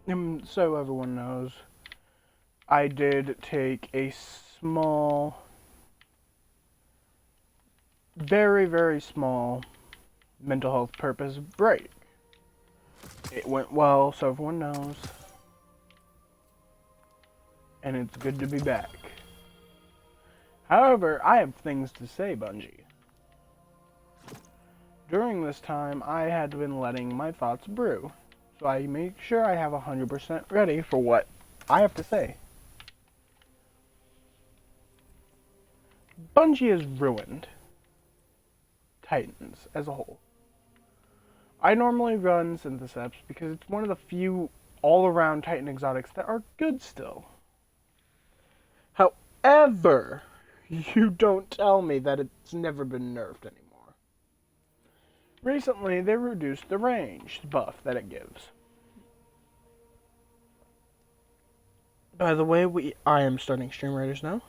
So everyone knows, I did take a small, very, very small mental health purpose break. It went well, so everyone knows. And it's good to be back. However, I have things to say, Bungie. During this time, I had been letting my thoughts brew, so I make sure I have 100% ready for what I have to say. Bungie has ruined Titans as a whole. I normally run Syntheseps because it's one of the few all-around Titan exotics that are good still. However, you don't tell me that it's never been nerfed anymore. Recently, they reduced the range buff that it gives. By the way, I am starting Stream Raiders now.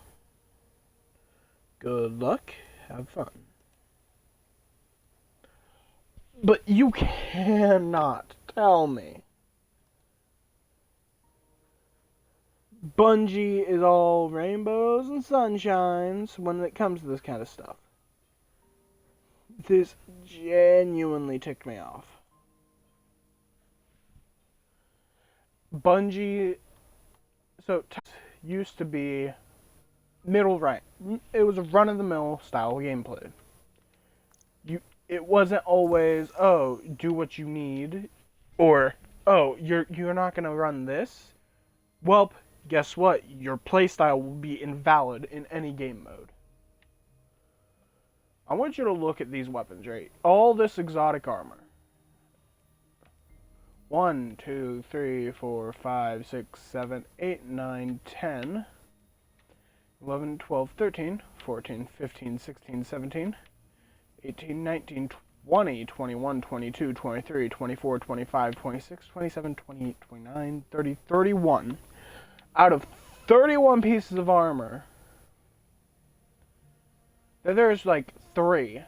Good luck. Have fun. But you cannot tell me Bungie is all rainbows and sunshines when it comes to this kind of stuff. This genuinely ticked me off. Bungie, used to be middle rank. It was a run-of-the-mill style gameplay. It wasn't always, oh, do what you need, or, oh, you're not gonna run this. Well, guess what? Your playstyle will be invalid in any game mode. I want you to look at these weapons, right? All this exotic armor. 1, 2, 3, 4, 5, 6, 7, 8, 9, 10, 11, 12, 13, 14, 15, 16, 17, 18, 19, 20, 21, 22, 23, 24, 25, 26, 27, 28, 29, 30, 31. Out of 31 pieces of armor, there's like 3.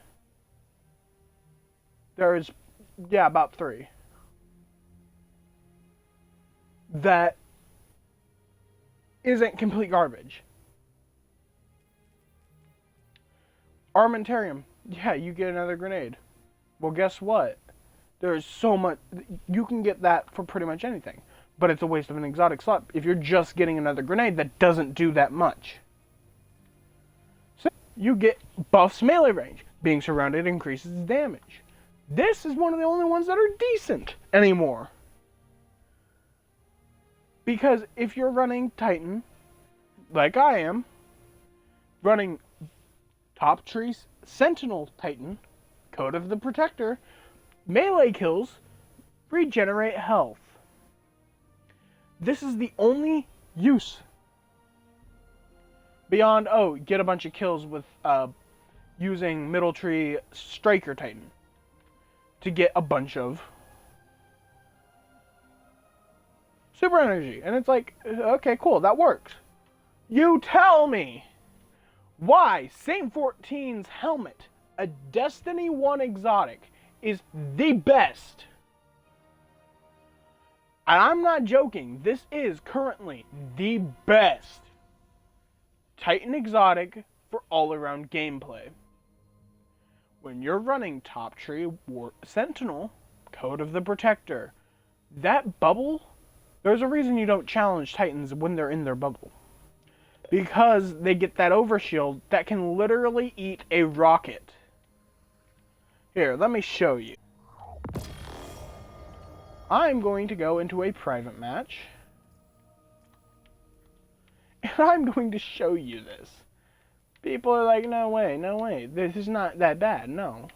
There's, yeah, about 3. That isn't complete garbage. Armentarium, yeah, you get another grenade. Well, guess what? There's so much, you can get that for pretty much anything. But it's a waste of an exotic slot if you're just getting another grenade that doesn't do that much. So you get buffs melee range. Being surrounded increases damage. This is one of the only ones that are decent anymore. Because if you're running Titan, like I am, running Top Trees, Sentinel Titan, Code of the Protector, melee kills regenerate health. This is the only use beyond, oh, get a bunch of kills with using Middle Tree Striker Titan to get a bunch of super energy. And it's like, okay, cool, that works. You tell me why Saint 14's helmet, a Destiny 1 exotic, is the best. And I'm not joking, this is currently the best Titan exotic for all-around gameplay. When you're running Top Tree Sentinel, Code of the Protector, that bubble, there's a reason you don't challenge Titans when they're in their bubble. Because they get that overshield that can literally eat a rocket. Here, let me show you. I'm going to go into a private match. And I'm going to show you this. People are like, no way, this is not that bad, no.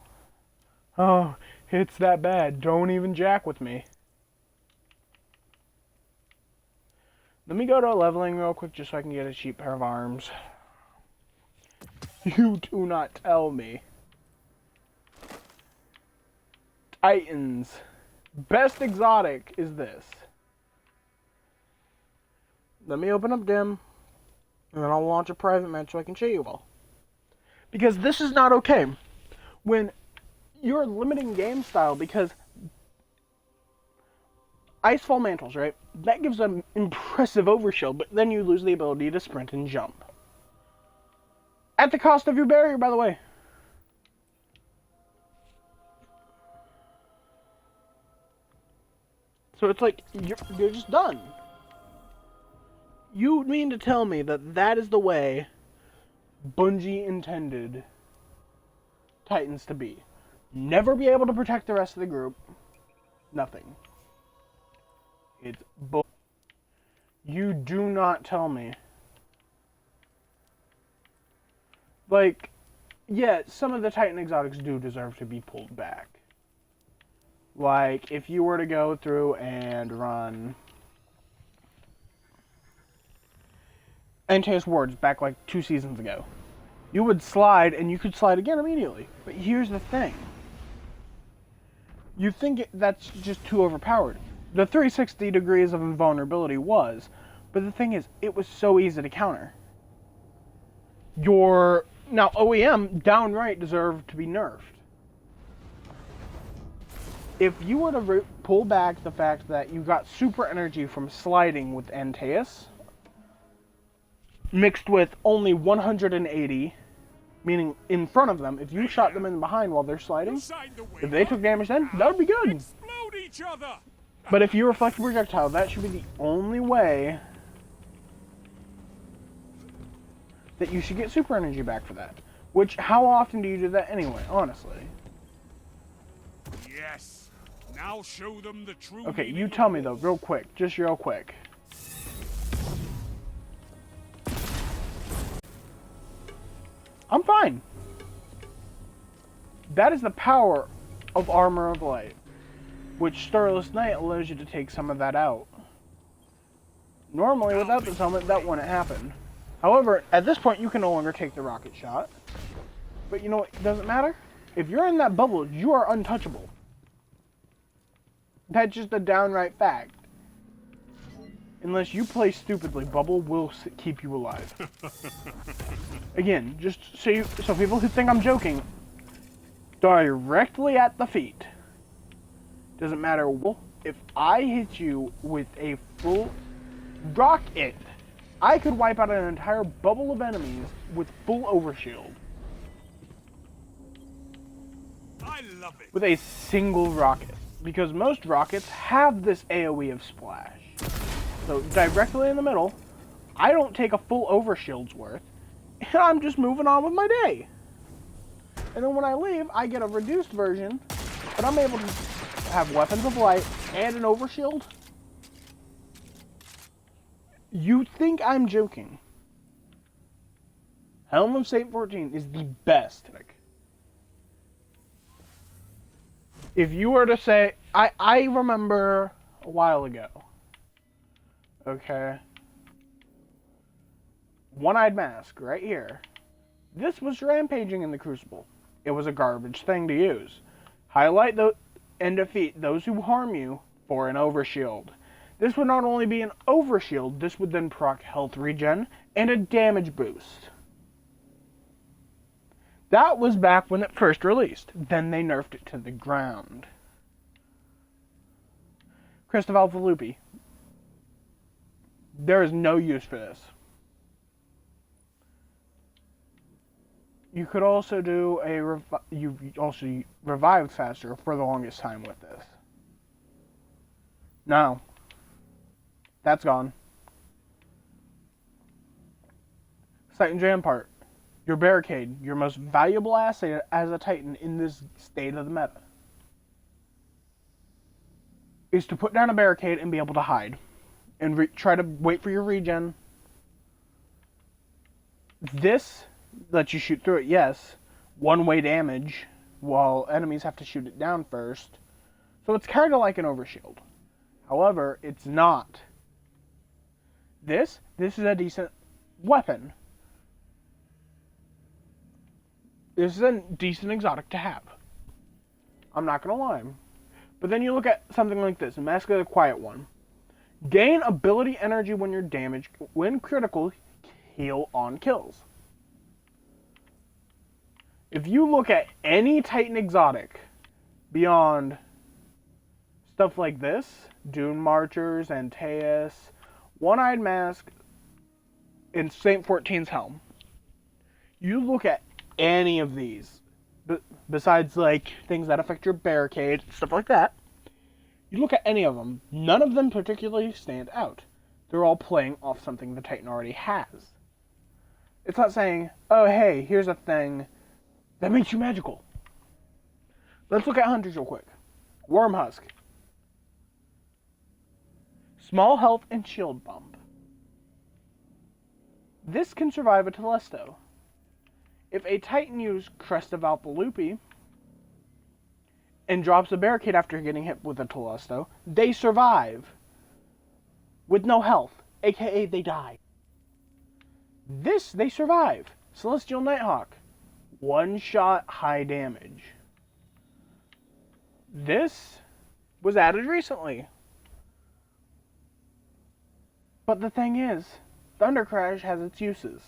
Oh, it's that bad, don't even jack with me. Let me go to leveling real quick just so I can get a cheap pair of arms. You do not tell me. Titans. Best exotic is this. Let me open up Dim, and then I'll launch a private match so I can show you all. Because this is not okay. When you're limiting game style, because Icefall Mantles, right? that gives an impressive overshield, but then you lose the ability to sprint and jump. At the cost of your barrier, by the way. So it's like, you're just done. You mean to tell me that that is the way Bungie intended Titans to be? Never be able to protect the rest of the group. Nothing. It's bull. You do not tell me. Like, yeah, some of the Titan exotics do deserve to be pulled back. Like, if you were to go through and run Antaeus Wards back like 2 seasons ago, you would slide and you could slide again immediately. But here's the thing. You think that's just too overpowered. The 360 degrees of invulnerability was, but the thing is, it was so easy to counter. Now OEM downright deserved to be nerfed. If you were to pull back the fact that you got super energy from sliding with Antaeus, mixed with only 180, meaning in front of them, if you shot them in behind while they're sliding, if they took damage then, that would be good. But if you reflect a projectile, that should be the only way that you should get super energy back for that. Which, how often do you do that anyway, honestly? Yes. Now show them the true. Okay, you tell me though, real quick, just real quick. I'm fine. That is the power of Armor of Light, which Starless Night allows you to take some of that out. Normally, without this helmet, that wouldn't happen. However, at this point, you can no longer take the rocket shot. But you know what? It doesn't matter. If you're in that bubble, you are untouchable. That's just a downright fact. Unless you play stupidly, bubble will keep you alive. Again, just so people who think I'm joking, directly at the feet. Doesn't matter. If I hit you with a full rocket, I could wipe out an entire bubble of enemies with full overshield. I love it. With a single rocket. Because most rockets have this AoE of splash. So directly in the middle, I don't take a full overshield's worth, and I'm just moving on with my day. And then when I leave, I get a reduced version, but I'm able to have weapons of light and an overshield. You think I'm joking? Helm of Saint 14 is the best. If you were to say, I remember a while ago, okay, One-Eyed Mask, right here. This was rampaging in the Crucible. It was a garbage thing to use. Highlight and defeat those who harm you for an overshield. This would not only be an overshield, this would then proc health regen and a damage boost. That was back when it first released. Then they nerfed it to the ground. Christopher Lupi. There is no use for this. You could also do you also revived faster for the longest time with this. No. That's gone. Titan Jam part. Your barricade, your most valuable asset as a Titan in this state of the meta, is to put down a barricade and be able to hide. And try to wait for your regen. This lets you shoot through it, yes. One-way damage, while enemies have to shoot it down first. So it's kind of like an overshield. However, it's not. This is a decent weapon. This is a decent exotic to have. I'm not going to lie. But then you look at something like this, Mask of the Quiet One. Gain ability energy when you're damaged, when critical, heal on kills. If you look at any Titan exotic beyond Stuff like this, Dune Marchers, Antaeus, One-Eyed Mask, and Saint 14's Helm. You look at any of these, besides like things that affect your barricade, stuff like that, you look at any of them, none of them particularly stand out. They're all playing off something the Titan already has. It's not saying, oh hey, here's a thing that makes you magical. Let's look at Hunters real quick. Wormhusk. Small health and shield bump. This can survive a Telesto. If a Titan uses Crest of Alphalupi and drops a barricade after getting hit with a Telesto, they survive with no health, aka they die. This, they survive. Celestial Nighthawk. One-shot high damage. This was added recently. But the thing is, Thunder Crash has its uses.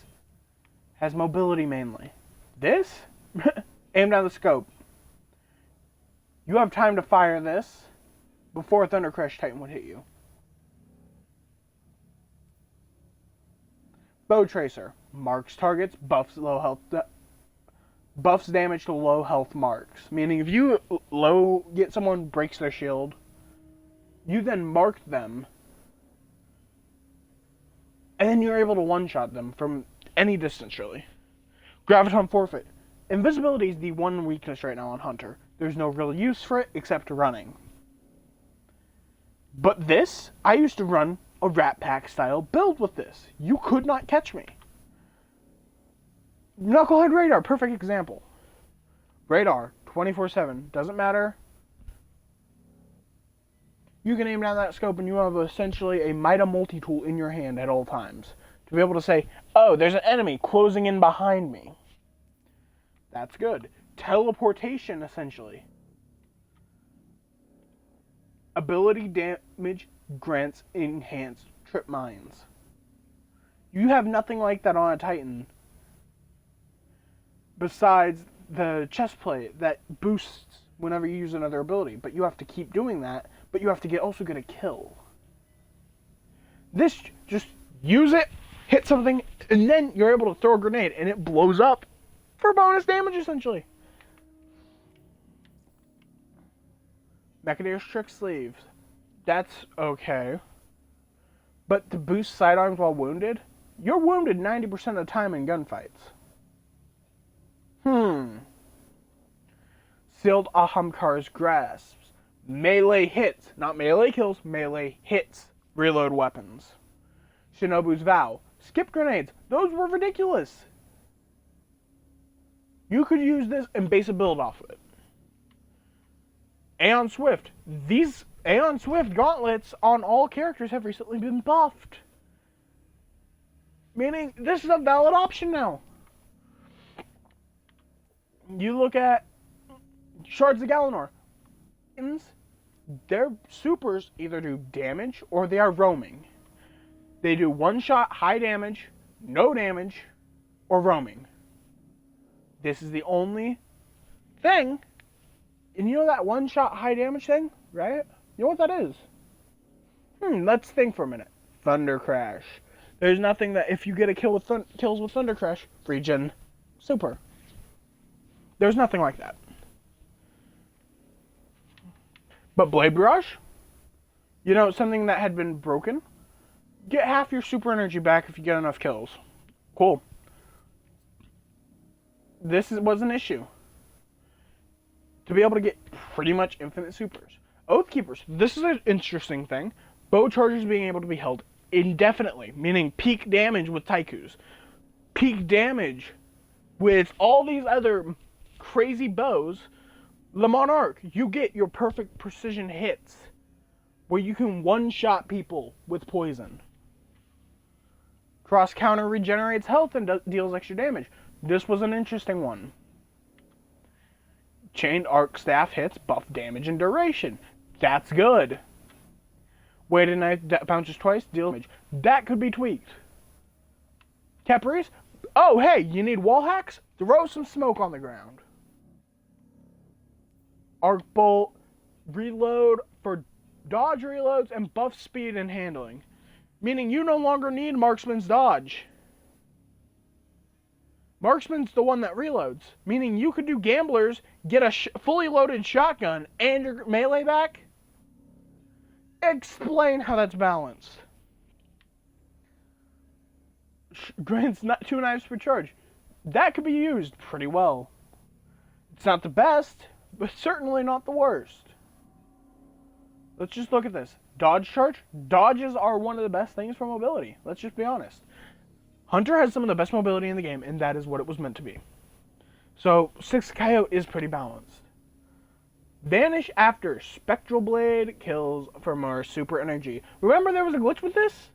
Has mobility mainly. This? Aim down the scope. You have time to fire this before a Thunder Crash Titan would hit you. Bow Tracer. Marks targets, buffs low health, buffs damage to low health marks. Meaning if you get someone, breaks their shield, you then mark them, and then you're able to one-shot them from any distance, really. Graviton Forfeit. Invisibility is the one weakness right now on Hunter. There's no real use for it except running. But this, I used to run a Rat Pack style build with this. You could not catch me. Knucklehead Radar, perfect example. Radar, 24/7, doesn't matter. You can aim down that scope and you have essentially a Mida multi-tool in your hand at all times. To be able to say, oh, there's an enemy closing in behind me. That's good. Teleportation, essentially. Ability damage grants enhanced trip mines. You have nothing like that on a Titan. Besides the chest plate that boosts whenever you use another ability. But you have to keep doing that. But you have to also get a kill. This, just use it, hit something, and then you're able to throw a grenade, and it blows up for bonus damage, essentially. Mechanics Trick Sleeves. That's okay. But to boost sidearms while wounded, you're wounded 90% of the time in gunfights. Sealed Ahamkar's Grasps. Melee hits, not melee kills, melee hits. Reload weapons. Shinobu's Vow. Skip grenades. Those were ridiculous. You could use this and base a build off of it. Aeon Swift. These Aeon Swift gauntlets on all characters have recently been buffed. Meaning, this is a valid option now. You look at Shards of Galanor. Their supers either do damage or they are roaming. They do one-shot high damage, no damage, or roaming. This is the only thing. And you know that one-shot high damage thing, right? You know what that is? Let's think for a minute. Thunder Crash. There's nothing that if you get a kill with kills with Thunder Crash, regen super. There's nothing like that. But Blade Barrage, you know, something that had been broken, get half your super energy back if you get enough kills. Cool. This was an issue. To be able to get pretty much infinite supers. Oathkeepers, this is an interesting thing. Bow charges being able to be held indefinitely, meaning peak damage with Taikus. Peak damage with all these other crazy bows. The Monarch, you get your perfect precision hits where you can one-shot people with poison. Cross counter regenerates health and deals extra damage. This was an interesting one. Chained Arc Staff hits buff damage and duration. That's good. Weighted Knife bounces twice, deals damage. That could be tweaked. Caprice, oh hey, you need wall hacks? Throw some smoke on the ground. Arc Bolt, reload for Dodge reloads and buff speed and handling. Meaning you no longer need Marksman's dodge. Marksman's the one that reloads. Meaning you could do Gamblers, get a fully loaded shotgun, and your melee back. Explain how that's balanced. Grants not 2 knives per charge. That could be used pretty well. It's not the best, but certainly not the worst. Let's just look at this. Dodge charge. Dodges are one of the best things for mobility. Let's just be honest. Hunter has some of the best mobility in the game, and that is what it was meant to be. So, 6 Coyote is pretty balanced. Vanish after Spectral Blade kills for more super energy. Remember there was a glitch with this?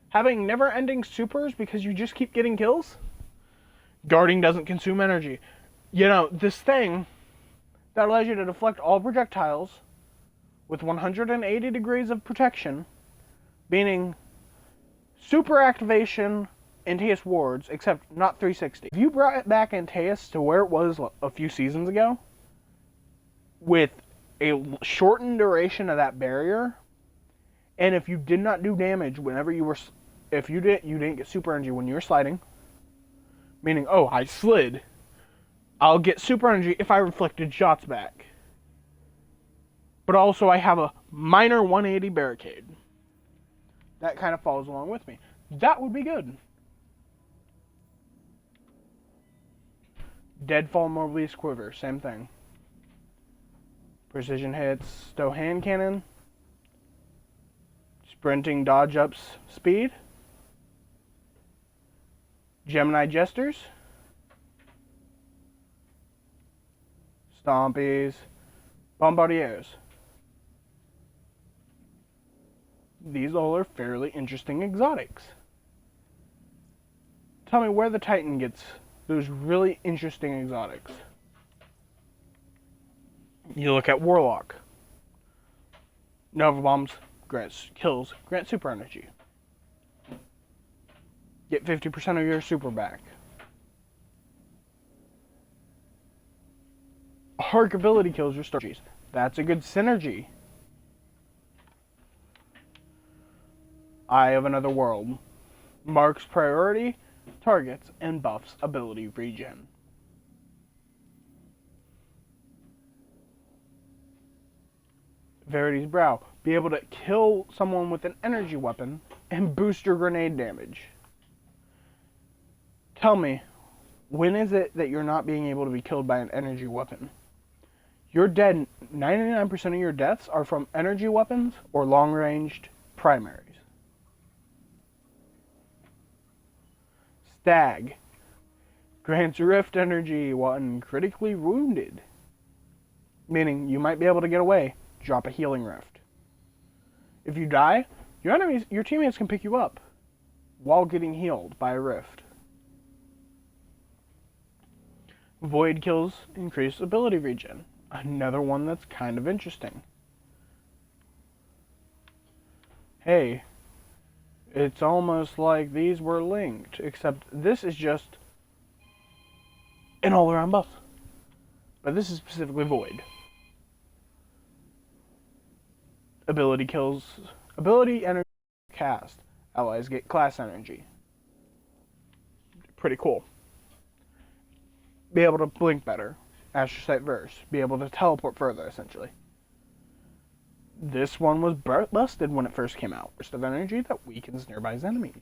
Having never-ending supers because you just keep getting kills? Guarding doesn't consume energy. You know, this thing that allows you to deflect all projectiles with 180 degrees of protection, meaning super activation Antaeus wards, except not 360. If you brought back Antaeus to where it was a few seasons ago, with a shortened duration of that barrier, and if you did not do damage whenever you were, if you didn't get super energy when you were sliding, meaning, oh, I slid, I'll get super energy if I reflected shots back. But also I have a minor 180 barricade. That kind of follows along with me. That would be good. Deadfall Mobily's Quiver, same thing. Precision hits, stow hand cannon. Sprinting dodge ups speed. Gemini Jesters. Stompies. Bombardiers. These all are fairly interesting exotics. Tell me where the Titan gets those really interesting exotics. You look at Warlock. Nova Bombs grants kills, grant super energy. Get 50% of your super back. Arc ability kills your strategies. That's a good synergy. Eye of Another World. Marks priority, targets, and buffs ability regen. Verity's Brow. Be able to kill someone with an energy weapon and boost your grenade damage. Tell me, when is it that you're not being able to be killed by an energy weapon? You're dead. 99% of your deaths are from energy weapons or long-ranged primaries. Stag. Grants rift energy when critically wounded. Meaning you might be able to get away. Drop a healing rift. If you die, your teammates can pick you up while getting healed by a rift. Void kills increase ability regen. Another one that's kind of interesting. Hey, it's almost like these were linked, except this is just an all-around buff. But this is specifically Void. Ability kills. Ability energy cast. Allies get class energy. Pretty cool. Be able to blink better. Astrocyte Verse. Be able to teleport further, essentially. This one was busted when it first came out. Burst of energy that weakens nearby enemies.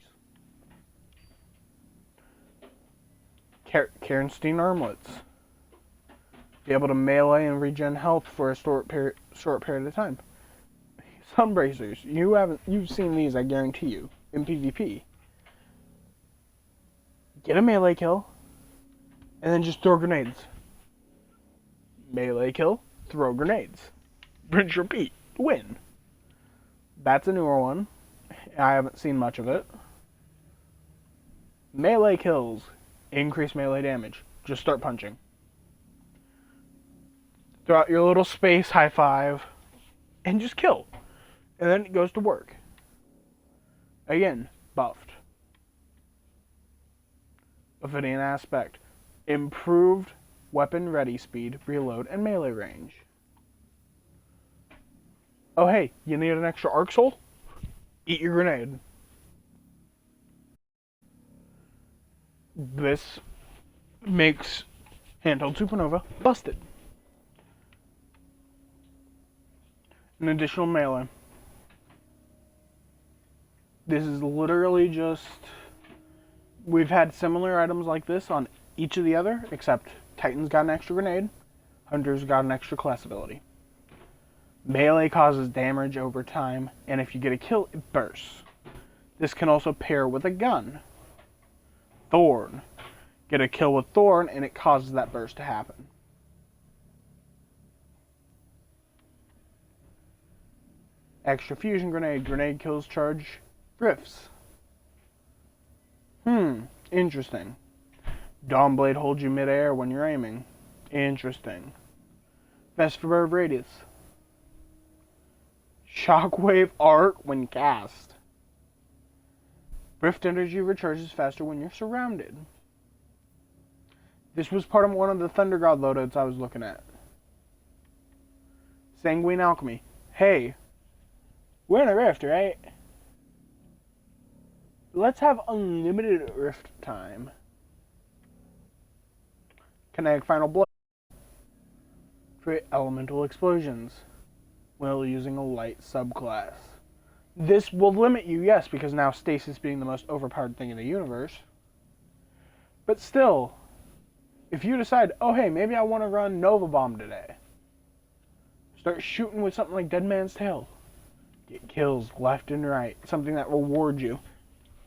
Kernstein Armlets. Be able to melee and regen health for a short period of time. Sunbracers. You've seen these, I guarantee you, in PvP. Get a melee kill, and then just throw grenades. Melee kill, throw grenades. Rinse, repeat, win. That's a newer one. I haven't seen much of it. Melee kills, increase melee damage. Just start punching. Throw out your little space high five, and just kill. And then it goes to work. Again, buffed. Ophidian Aspect. Improved weapon ready speed, reload, and melee range. Oh hey, you need an extra arc soul? Eat your grenade. This makes handheld supernova busted. An additional melee. This is literally just... We've had similar items like this on each of the other, except Titan's got an extra grenade, Hunter's got an extra class ability. Melee causes damage over time, and if you get a kill, it bursts. This can also pair with a gun. Thorn. Get a kill with Thorn, and it causes that burst to happen. Extra fusion grenade. Grenade kills charge drifts. Interesting. Dawnblade holds you midair when you're aiming. Interesting. Vesper radius. Shockwave art when cast. Rift energy recharges faster when you're surrounded. This was part of one of the Thunder God loadouts I was looking at. Sanguine alchemy. Hey, we're in a rift, right? Let's have unlimited rift time. Kinetic final blow. Create elemental explosions while using a light subclass. This will limit you, yes, because now stasis being the most overpowered thing in the universe. But still, if you decide, oh hey, maybe I want to run Nova Bomb today. Start shooting with something like Dead Man's Tale. Get kills left and right. Something that rewards you.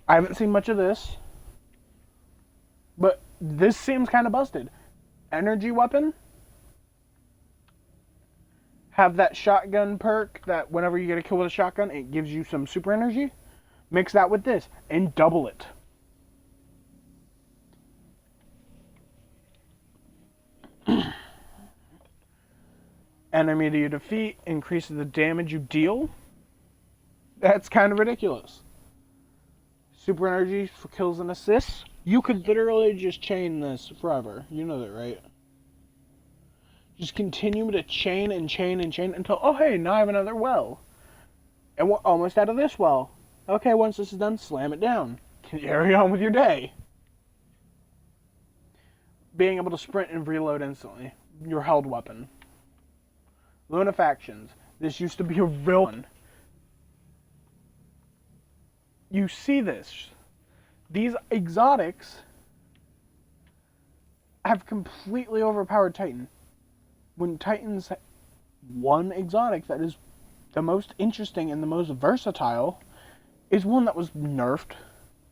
I haven't seen much of this, but this seems kind of busted. Energy weapon. Have that shotgun perk that whenever you get a kill with a shotgun, it gives you some super energy. Mix that with this and double it. Enemy that you defeat increases the damage you deal. That's kind of ridiculous. Super energy for kills and assists. You could literally just chain this forever. You know that, right? Just continue to chain and chain and chain until, oh hey, now I have another well. And we're almost out of this well. Okay, once this is done, slam it down. Carry on with your day. Being able to sprint and reload instantly. Your held weapon. Lunafactions. This used to be a real one. You see this. These exotics have completely overpowered Titan. When Titan's one exotic that is the most interesting and the most versatile is one that was nerfed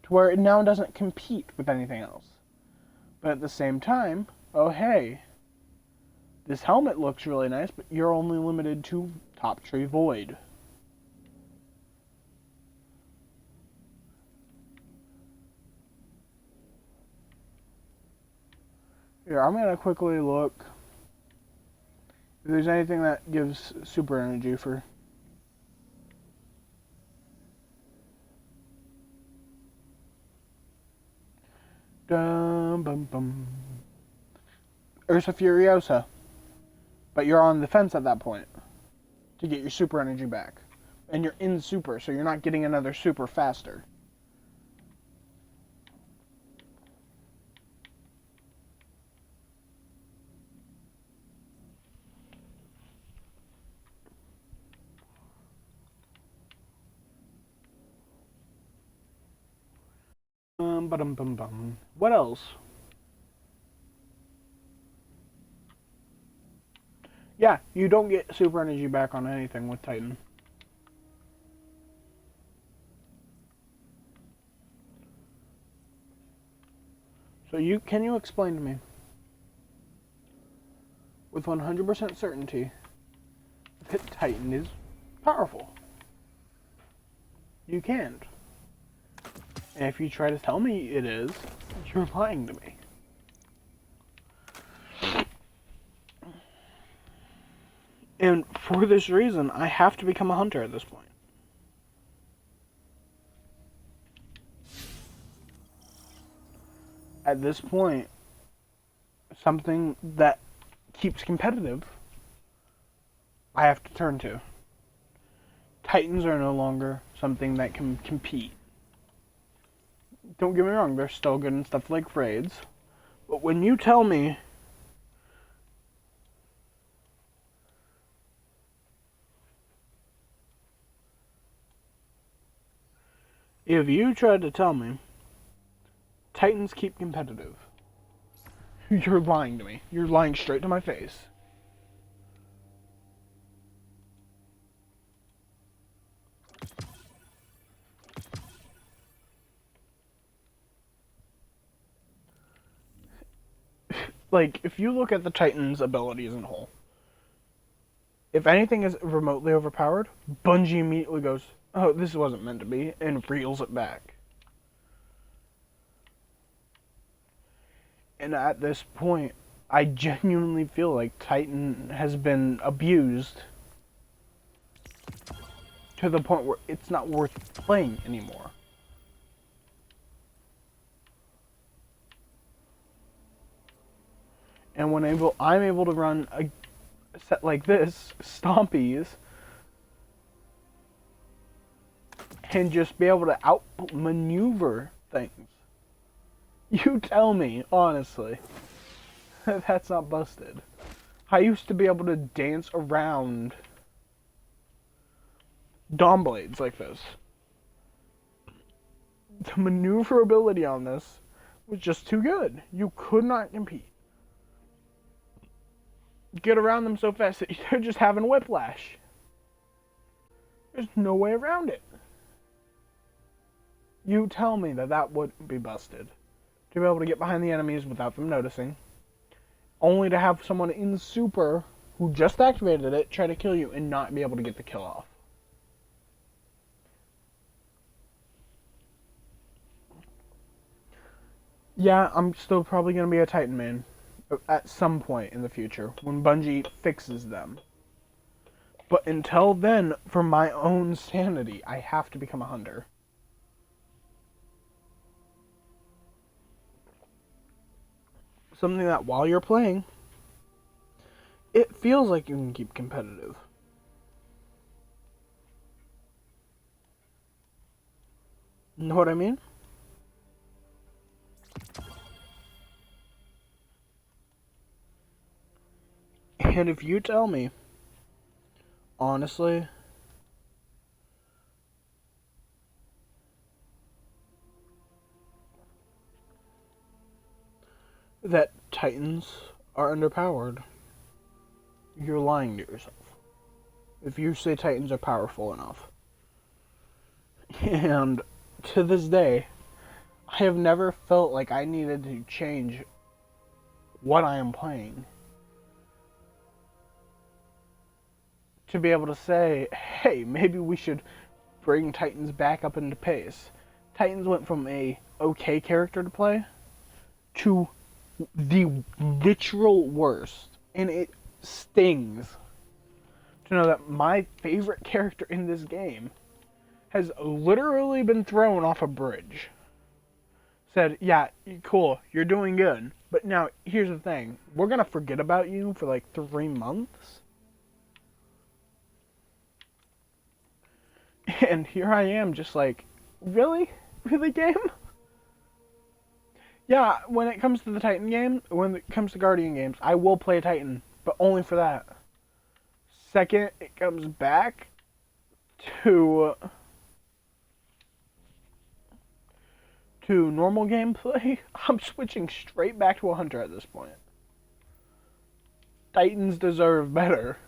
to where it now doesn't compete with anything else. But at the same time, oh hey, this helmet looks really nice, but you're only limited to Top Tree Void. Here, I'm going to quickly look if there's anything that gives super energy for... Dum bum bum. Ursa Furiosa. But you're on the fence at that point to get your super energy back. And you're in super, so you're not getting another super faster. What else? Yeah, you don't get super energy back on anything with Titan. So can you explain to me with 100% certainty that Titan is powerful? You can't. And if you try to tell me it is, you're lying to me. And for this reason, I have to become a hunter at this point. At this point, something that keeps competitive, I have to turn to. Titans are no longer something that can compete. Don't get me wrong, they're still good in stuff like raids. But when you tell me if you tried to tell me Titans keep competitive, you're lying to me. You're lying straight to my face. Like, if you look at the Titans' abilities in whole, if anything is remotely overpowered, Bungie immediately goes, oh, this wasn't meant to be, and reels it back. And at this point, I genuinely feel like Titan has been abused to the point where it's not worth playing anymore. And when I'm able to run a set like this, Stompies, and just be able to outmaneuver things. You tell me, honestly, that's not busted. I used to be able to dance around Dawn Blades like this. The maneuverability on this was just too good. You could not compete. Get around them so fast that you're just having whiplash. There's no way around it. You tell me that wouldn't be busted. To be able to get behind the enemies without them noticing. Only to have someone in super who just activated it try to kill you and not be able to get the kill off. Yeah, I'm still probably going to be a Titan main at some point in the future when Bungie fixes them. But until then, for my own sanity, I have to become a hunter. Something that while you're playing, it feels like you can keep competitive. Know what I mean? And if you tell me, honestly, that Titans are underpowered, you're lying to yourself. If you say Titans are powerful enough. And to this day, I have never felt like I needed to change what I am playing to be able to say, hey, maybe we should bring Titans back up into pace. Titans went from a okay character to play to the literal worst. And it stings to know that my favorite character in this game has literally been thrown off a bridge. Said, yeah, cool, you're doing good. But now, here's the thing. We're going to forget about you for like 3 months. And here I am just like, really? Really, game? Yeah, when it comes to the Titan game, when it comes to Guardian games, I will play Titan. But only for that. Second, it comes back to normal gameplay, I'm switching straight back to a hunter at this point. Titans deserve better.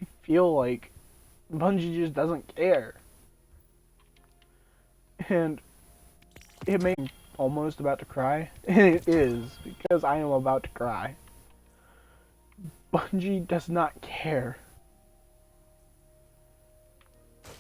I feel like Bungie just doesn't care. And it makes me almost about to cry. And it is, because I am about to cry. Bungie does not care.